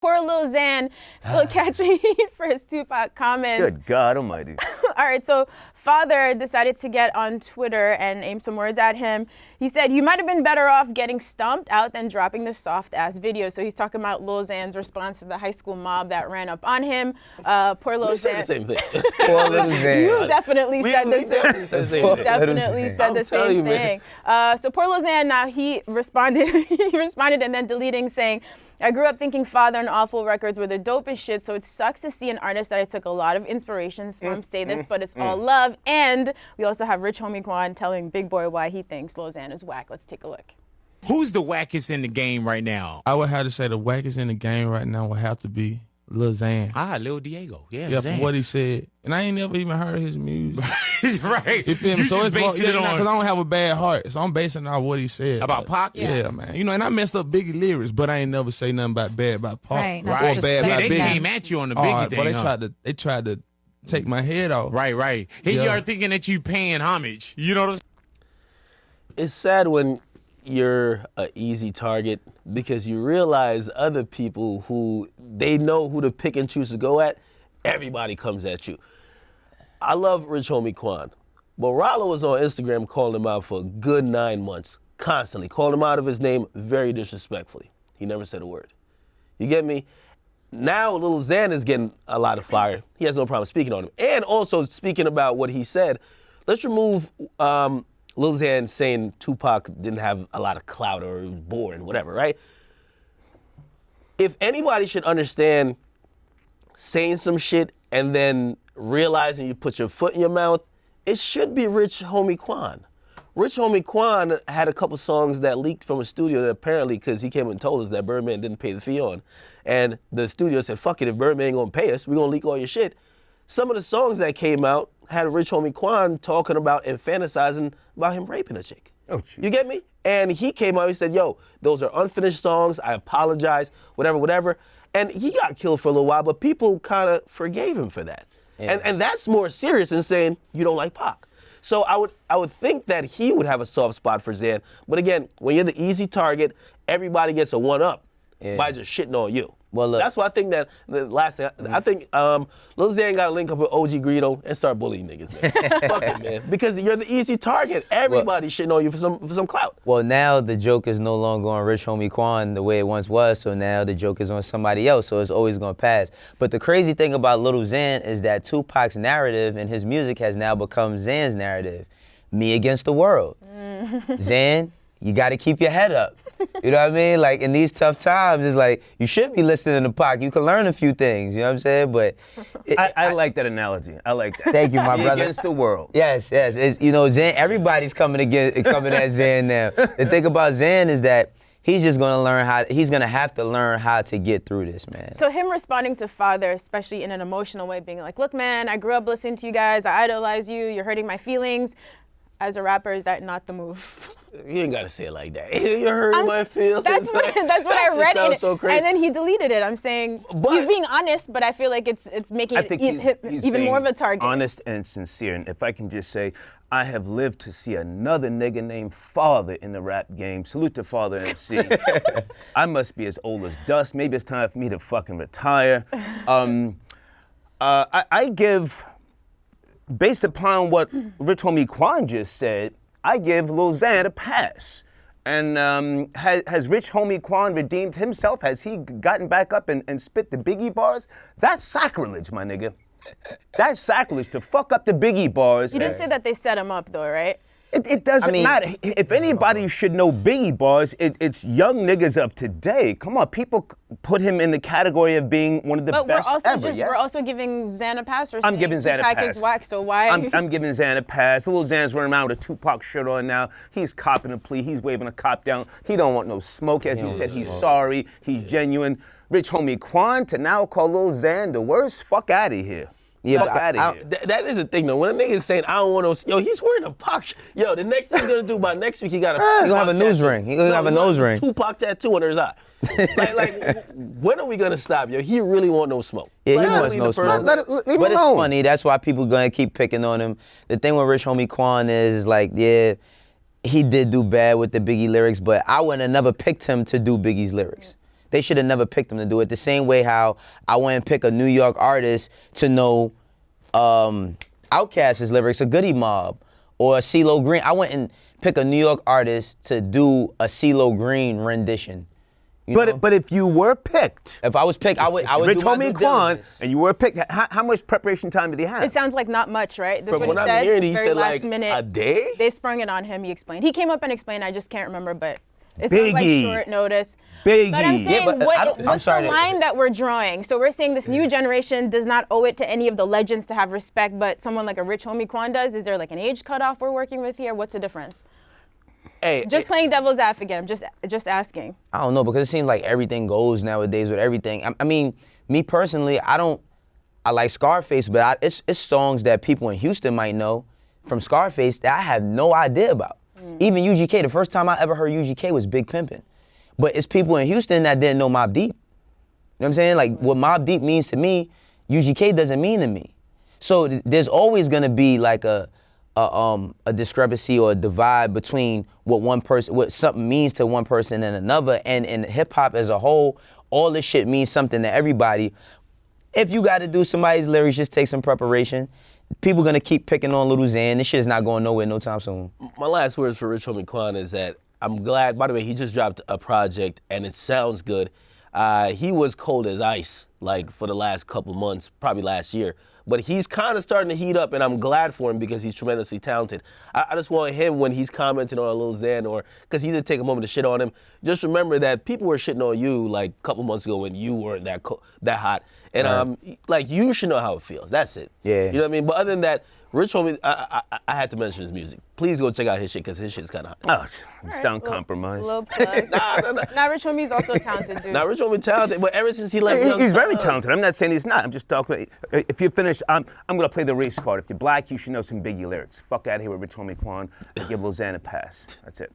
Poor Lil Xan still catching heat for his Tupac comments. Good God almighty. All right, so Father decided to get on Twitter and aim some words at him. He said, you might have been better off getting stomped out than dropping the soft-ass video. So he's talking about Lil Xan's response to the high school mob that ran up on him. Poor Lil Xan. said the same thing. Poor Lil Xan. You definitely said the same thing. Definitely said the same thing. So poor Lil Xan, now he responded, and then deleting, saying, I grew up thinking Father and Awful records were the dopest shit, so it sucks to see an artist that I took a lot of inspirations from say this, but it's all love. And we also have Rich Homie Quan telling Big Boy why he thinks Lil Xan is whack. Let's take a look. Who's the wackest in the game right now? I would have to say the wackest in the game right now would have to be Lil Xan. Lil Diego. Yeah, for what he said. And I ain't never even heard his music. Right. You feel me? You So just it's basing it on... because I don't have a bad heart. So I'm basing it on what he said. About Pac? Yeah, man. You know, and I messed up Biggie lyrics, but I ain't never say nothing about bad about Pac. Right. Right. Or bad Yeah, about they Biggie. came at you on the Biggie thing, but they tried to take my head off. Right. Here you Yeah. are thinking that you paying homage. You know what I'm saying? It's sad when you're an easy target because you realize other people who they know who to pick and choose to go at, everybody comes at you. I love Rich Homie Quan, but Rollo was on Instagram calling him out for a good 9 months, constantly, calling him out of his name very disrespectfully. He never said a word. You get me? Now Lil Xan is getting a lot of fire. He has no problem speaking on him. And also speaking about what he said, let's remove Lil Xan saying Tupac didn't have a lot of clout or was boring, whatever, right? If anybody should understand saying some shit and then realizing you put your foot in your mouth, it should be Rich Homie Quan. Rich Homie Quan had a couple songs that leaked from a studio that apparently, because he came and told us that Birdman didn't pay the fee on. And the studio said, fuck it, if Birdman ain't gonna pay us, we're gonna leak all your shit. Some of the songs that came out had Rich Homie Quan talking about and fantasizing about him raping a chick. Oh, You get me? And he came out, he said, yo, those are unfinished songs, I apologize, whatever. And he got killed for a little while, but people kind of forgave him for that. Yeah. And that's more serious than saying you don't like Pac. So I would think that he would have a soft spot for Xan. But again, when you're the easy target, everybody gets a one-up by just shitting on you. Well, look. That's why I think that the last thing, I think Lil Xan got to link up with OG Greedo and start bullying niggas, man. Fuck it, man. Because you're the easy target. Everybody shitting on you for some clout. Well, now the joke is no longer on Rich Homie Quan the way it once was, so now the joke is on somebody else, so it's always gonna pass. But the crazy thing about Lil Xan is that Tupac's narrative and his music has now become Xan's narrative. Me against the world. Xan, you gotta keep your head up. You know what I mean? Like, in these tough times, it's like, you should be listening to Pac. You can learn a few things, you know what I'm saying? But I like that analogy. I like that. Thank you, my Me brother. against the world. Yes. It's, you know, Xan, everybody's coming at Xan now. The thing about Xan is that he's just gonna learn he's gonna have to learn how to get through this, man. So him responding to Father, especially in an emotional way, being like, look, man, I grew up listening to you guys. I idolize you. You're hurting my feelings. As a rapper, is that not the move? You ain't gotta say it like that. You hurt my feelings. That's what I read in it. So crazy. And then he deleted it. I'm saying he's being honest, but I feel like it's making I think he's even being more of a target. honest and sincere. And if I can just say, I have lived to see another nigga named Father in the rap game. Salute to Father MC. I must be as old as dust. Maybe it's time for me to fucking retire. I give, based upon what Rich Homie Quan just said, I give Lil Xan a pass. And has Rich Homie Quan redeemed himself? Has he gotten back up and spit the Biggie bars? That's sacrilege, my nigga. That's sacrilege to fuck up the Biggie bars. You didn't say that they set him up, though, right? It doesn't matter. If anybody should know Biggie bars, it's young niggas of today. Come on, people put him in the category of being one of the best ever. Yes? We're also giving Xan a pass. I'm giving Xan a Tupac pass. is whack, so why? I'm giving Xan a pass. Lil Xan's running around with a Tupac shirt on now. He's copping a plea. He's waving a cop down. He don't want no smoke. As you said, he's sorry. He's genuine. Rich Homie Quan to now call Lil Xan the worst? Fuck out of here. Yeah, fuck out of here. That is the thing though. When a nigga is saying I don't want no, yo, he's wearing a Pac. Yo, the next thing he's gonna do by next week, he got a. He gonna have a nose ring. He gonna have a nose ring. Tupac tattoo under his eye. like, when are we gonna stop? Yo, he really want no smoke. Yeah, he wants no smoke. But it's funny. That's why people gonna keep picking on him. The thing with Rich Homie Quan is like, yeah, he did do bad with the Biggie lyrics, but I would have never picked him to do Biggie's lyrics. They should have never picked him to do it. The same way how I wouldn't pick a New York artist to know Outkast's lyrics, a Goody Mob, or a CeeLo Green. I wouldn't pick a New York artist to do a CeeLo Green rendition. But if you were picked, if I was picked, I would Rich do my Homie due Quan, diligence. and you were picked, how much preparation time did he have? It sounds like not much, right? That's From what what he I'm said. hearing, he Very said last like minute. a day? They sprung it on him, he explained. He came up and explained, I just can't remember, but it sounds like Biggie. short notice. Biggie. But I'm saying, Yeah, but I'm what's sorry the to- line that we're drawing? So we're saying this new generation does not owe it to any of the legends to have respect, but someone like a Rich Homie Quan does? Is there like an age cutoff we're working with here? What's the difference? Hey, Just playing devil's advocate, I'm just asking. I don't know, because it seems like everything goes nowadays with everything. I mean, me personally, I like Scarface, but it's songs that people in Houston might know from Scarface that I have no idea about. Even UGK, the first time I ever heard UGK was Big Pimpin'. But it's people in Houston that didn't know Mobb Deep. You know what I'm saying? Like, what Mobb Deep means to me, UGK doesn't mean to me. So there's always gonna be like a discrepancy or a divide between what something means to one person and another. And in hip hop as a whole, all this shit means something to everybody. If you got to do somebody's lyrics, just take some preparation. People gonna keep picking on Lil Xan. This shit is not going nowhere no time soon. my last words for Rich Homie Quan is that I'm glad, by the way, he just dropped a project and it sounds good. He was cold as ice, like for the last couple months, probably last year. But he's kind of starting to heat up, and I'm glad for him because he's tremendously talented. I just want him, when he's commenting on Lil Xan, or because he did take a moment to shit on him, just remember that people were shitting on you like a couple months ago when you weren't that hot. And like, you should know how it feels. That's it. Yeah. You know what I mean? But other than that, Rich Homie, I had to mention his music. Please go check out his shit because his shit's kind of hot. Oh, you sound compromised. Little plug. Nah. Now Rich Homie's also a talented dude. Now, Rich Homie talented, but ever since he left Young He's very Thug- talented. I'm not saying he's not. I'm just talking. If you're finished, I'm gonna play the race card. If you're black, you should know some Biggie lyrics. Fuck out of here with Rich Homie Quan. I give Lil Xan a pass. That's it.